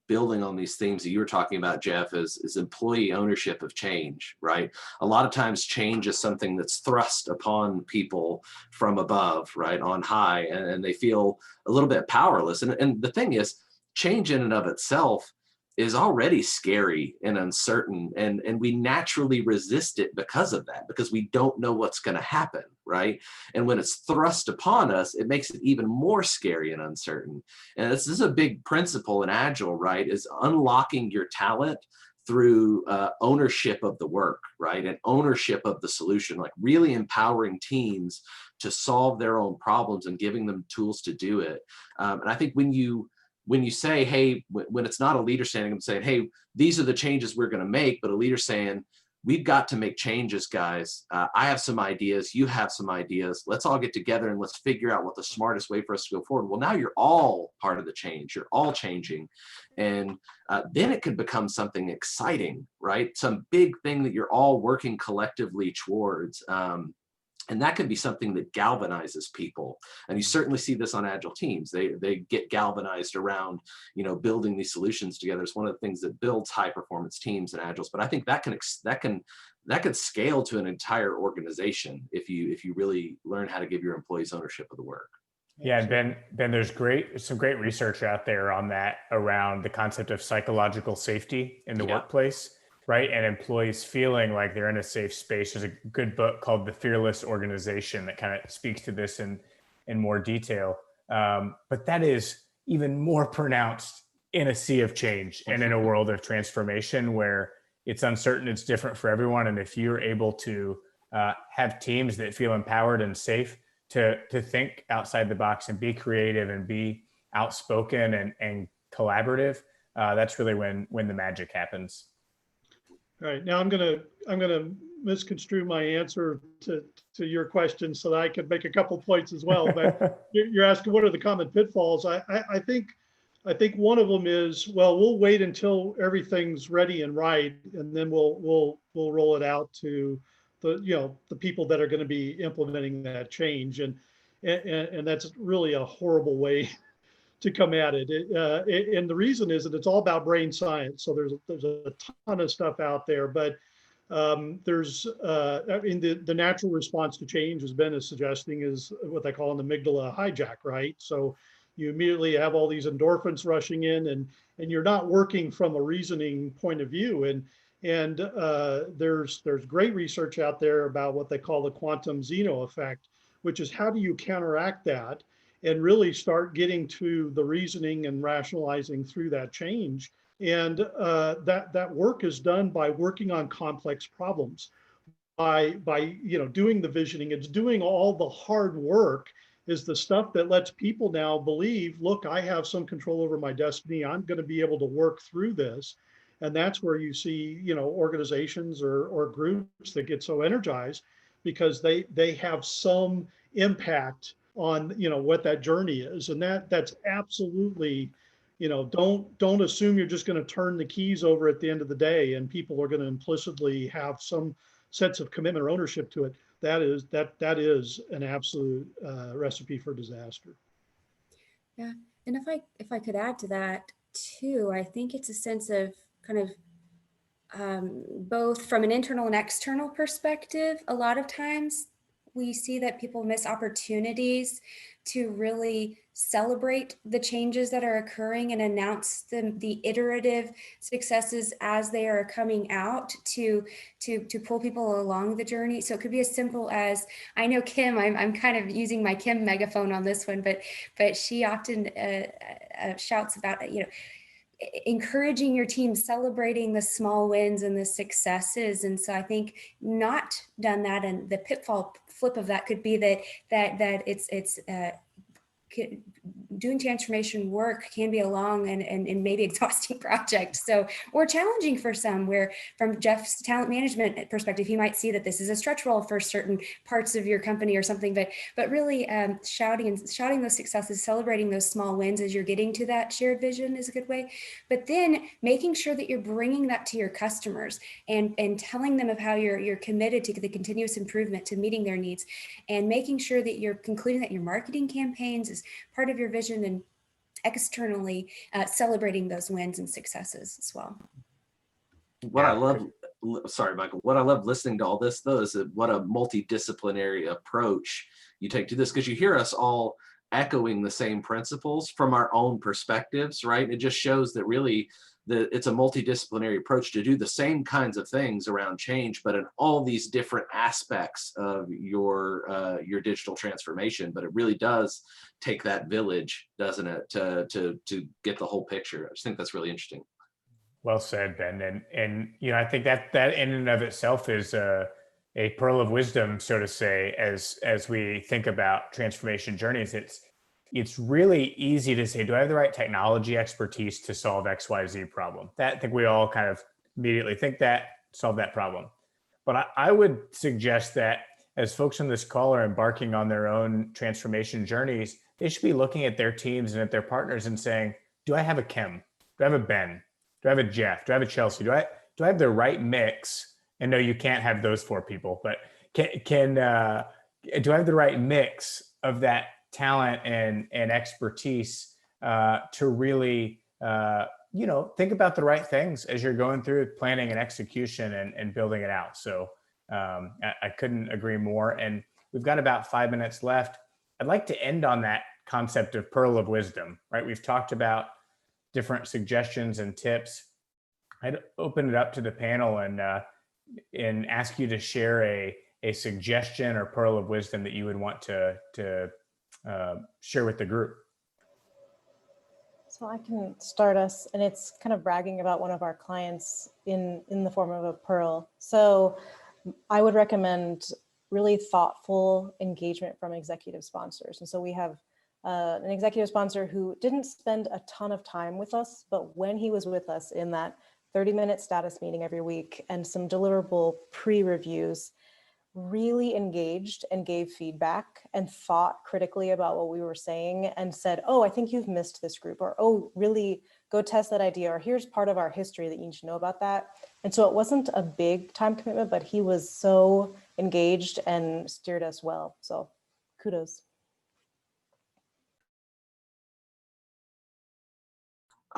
building on these themes that you were talking about, Jeff, is employee ownership of change, right? A lot of times change is something that's thrust upon people from above, right, on high, and they feel a little bit powerless. And the thing is, change in and of itself is already scary and uncertain, and we naturally resist it because of that, because we don't know what's going to happen, right? And when it's thrust upon us, it makes it even more scary and uncertain. And this is a big principle in Agile, right? Is unlocking your talent through ownership of the work, right? And ownership of the solution, like really empowering teams to solve their own problems and giving them tools to do it. And I think when you say, hey, when it's not a leader standing up saying, hey, these are the changes we're going to make, but a leader saying, we've got to make changes, guys. I have some ideas. You have some ideas. Let's all get together and let's figure out what the smartest way for us to go forward. Well, now you're all part of the change. You're all changing. And then it could become something exciting, right? Some big thing that you're all working collectively towards. And that can be something that galvanizes people. And you certainly see this on Agile teams. They get galvanized around, building these solutions together. It's one of the things that builds high performance teams in Agiles. But I think that can scale to an entire organization if you really learn how to give your employees ownership of the work. Yeah, Ben, there's some great research out there on that around the concept of psychological safety in the workplace, right? And employees feeling like they're in a safe space. There's a good book called The Fearless Organization that kind of speaks to this in more detail. But that is even more pronounced in a sea of change and in a world of transformation where it's uncertain, it's different for everyone. And if you're able to have teams that feel empowered and safe to think outside the box and be creative and be outspoken and collaborative, that's really when the magic happens. All right, now I'm gonna misconstrue my answer to your question so that I could make a couple points as well. But you're asking what are the common pitfalls? I think one of them is, well, we'll wait until everything's ready and right, and then we'll roll it out to the people that are going to be implementing that change, and that's really a horrible way to come at it. And the reason is that it's all about brain science. So there's a ton of stuff out there, but there's the natural response to change, as Ben is suggesting, is what they call an amygdala hijack, right? So you immediately have all these endorphins rushing in, and you're not working from a reasoning point of view. And there's great research out there about what they call the quantum Zeno effect, which is how do you counteract that and really start getting to the reasoning and rationalizing through that change. And that work is done by working on complex problems, by doing the visioning. It's doing all the hard work is the stuff that lets people now believe, look, I have some control over my destiny. I'm going to be able to work through this. And that's where you see, organizations or groups that get so energized because they have some impact on, what that journey is. And that's absolutely, don't assume you're just going to turn the keys over at the end of the day and people are going to implicitly have some sense of commitment or ownership to it. That is an absolute recipe for disaster. Yeah, and if I could add to that too, I think it's a sense of kind of both from an internal and external perspective. A lot of times we see that people miss opportunities to really celebrate the changes that are occurring and announce the iterative successes as they are coming out to pull people along the journey. So it could be as simple as, I know Kim, I'm kind of using my Kim megaphone on this one, but she often shouts about, encouraging your team, celebrating the small wins and the successes. And so I think not done that, and the pitfall flip of that could be that it's doing transformation work can be a long and maybe exhausting project. So, or challenging for some, where from Jeff's talent management perspective, he might see that this is a stretch role for certain parts of your company or something, but really shouting those successes, celebrating those small wins as you're getting to that shared vision is a good way. But then making sure that you're bringing that to your customers and telling them of how you're committed to the continuous improvement, to meeting their needs, and making sure that you're concluding that your marketing campaigns is part of your vision, and externally celebrating those wins and successes as well. What I love, sorry, Michael, what I love listening to all this though is that what a multidisciplinary approach you take to this, because you hear us all echoing the same principles from our own perspectives, right? It just shows that really it's a multidisciplinary approach to do the same kinds of things around change, but in all these different aspects of your digital transformation. But it really does take that village, doesn't it, to get the whole picture. I just think that's really interesting. Well said, Ben. And I think that in and of itself is a pearl of wisdom, so to say, as we think about transformation journeys. It's really easy to say, do I have the right technology expertise to solve XYZ problem? I think we all kind of immediately think that, solve that problem. But I would suggest that as folks on this call are embarking on their own transformation journeys, they should be looking at their teams and at their partners and saying, do I have a Kim? Do I have a Ben? Do I have a Jeff? Do I have a Chelsea? Do I have the right mix? And no, you can't have those four people, but do I have the right mix of that talent and expertise to really, think about the right things as you're going through planning and execution and building it out. So I couldn't agree more. And we've got about 5 minutes left. I'd like to end on that concept of pearl of wisdom, right? We've talked about different suggestions and tips. I'd open it up to the panel and ask you to share a suggestion or pearl of wisdom that you would want to share with the group. So I can start us, and it's kind of bragging about one of our clients in the form of a pearl. So I would recommend really thoughtful engagement from executive sponsors. And so we have an executive sponsor who didn't spend a ton of time with us, but when he was with us in that 30-minute status meeting every week and some deliverable pre-reviews, really engaged and gave feedback and thought critically about what we were saying and said, oh, I think you've missed this group, or, oh, really go test that idea, or here's part of our history that you need to know about that. And so it wasn't a big time commitment, but he was so engaged and steered us well. So kudos.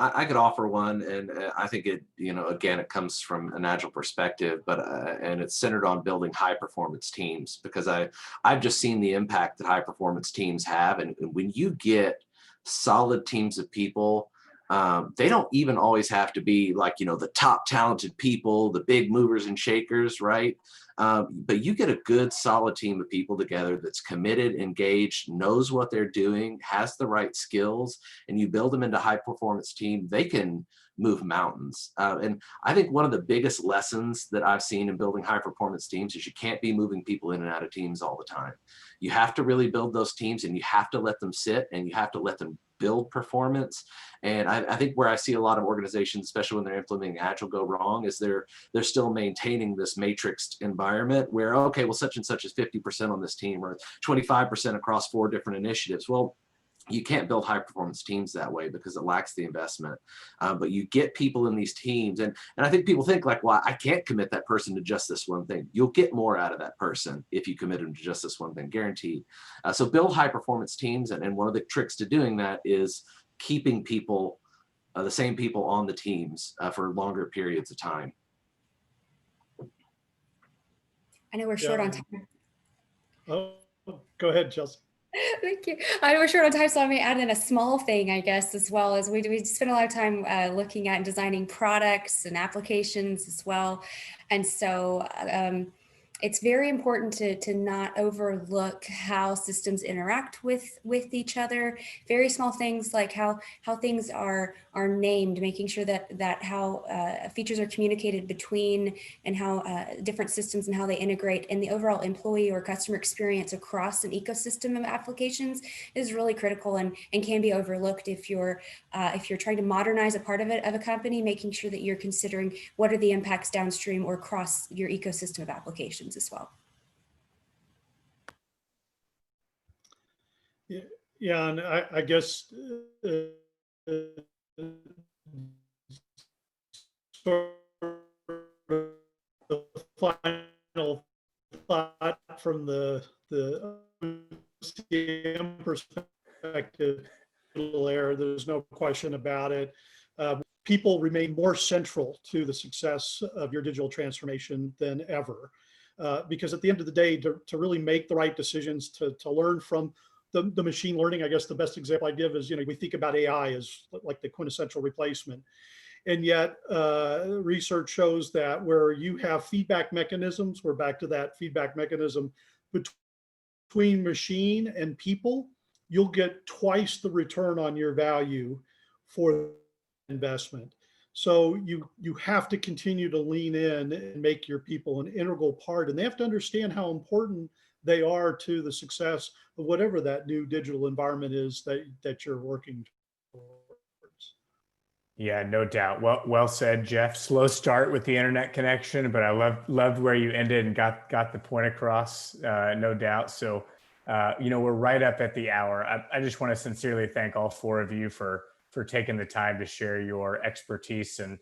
I could offer one, and I think it, again, it comes from an Agile perspective, but and it's centered on building high performance teams, because I've just seen the impact that high performance teams have, and when you get solid teams of people, they don't even always have to be like the top talented people, the big movers and shakers, right? But you get a good solid team of people together that's committed, engaged, knows what they're doing, has the right skills, and you build them into high performance team, they can move mountains. And I think one of the biggest lessons that I've seen in building high performance teams is you can't be moving people in and out of teams all the time. You have to really build those teams, and you have to let them sit, and you have to let them build performance. And I think where I see a lot of organizations, especially when they're implementing Agile, go wrong is they're still maintaining this matrixed environment where, okay, well, such and such is 50% on this team, or 25% across 4 different initiatives. Well, you can't build high performance teams that way because it lacks the investment. But you get people in these teams, and I think people think like, well, I can't commit that person to just this one thing. You'll get more out of that person if you commit them to just this one thing, guaranteed. So build high performance teams, and one of the tricks to doing that is keeping people, the same people on the teams for longer periods of time. I know we're short on time. Oh, go ahead, Chelsea. Thank you. I know we're short on time, so I may add in a small thing, I guess, as well. As we spend a lot of time looking at and designing products and applications as well. And so it's very important to not overlook how systems interact with each other. Very small things like how things are named, making sure that how features are communicated between, and how different systems and how they integrate, and the overall employee or customer experience across an ecosystem of applications is really critical and can be overlooked if you're trying to modernize a part of a company, making sure that you're considering what are the impacts downstream or across your ecosystem of applications as well. Yeah, and I guess sort of the final thought from the OCM perspective, there's no question about it. People remain more central to the success of your digital transformation than ever. Because at the end of the day, to really make the right decisions, to learn from the machine learning, I guess the best example I give is, we think about AI as like the quintessential replacement. And yet research shows that where you have feedback mechanisms, we're back to that feedback mechanism between machine and people, you'll get twice the return on your value for investment. So you have to continue to lean in and make your people an integral part, and they have to understand how important they are to the success of whatever that new digital environment is that you're working towards. Yeah, no doubt. Well said, Jeff. Slow start with the internet connection, but I loved where you ended and got the point across, no doubt. So, we're right up at the hour. I just want to sincerely thank all 4 of you for taking the time to share your expertise and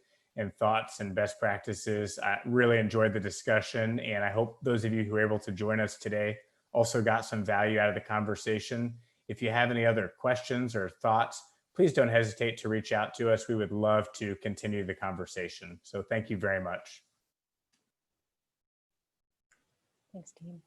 thoughts and best practices. I really enjoyed the discussion, and I hope those of you who were able to join us today also got some value out of the conversation. If you have any other questions or thoughts, please don't hesitate to reach out to us. We would love to continue the conversation. So thank you very much. Thanks, team.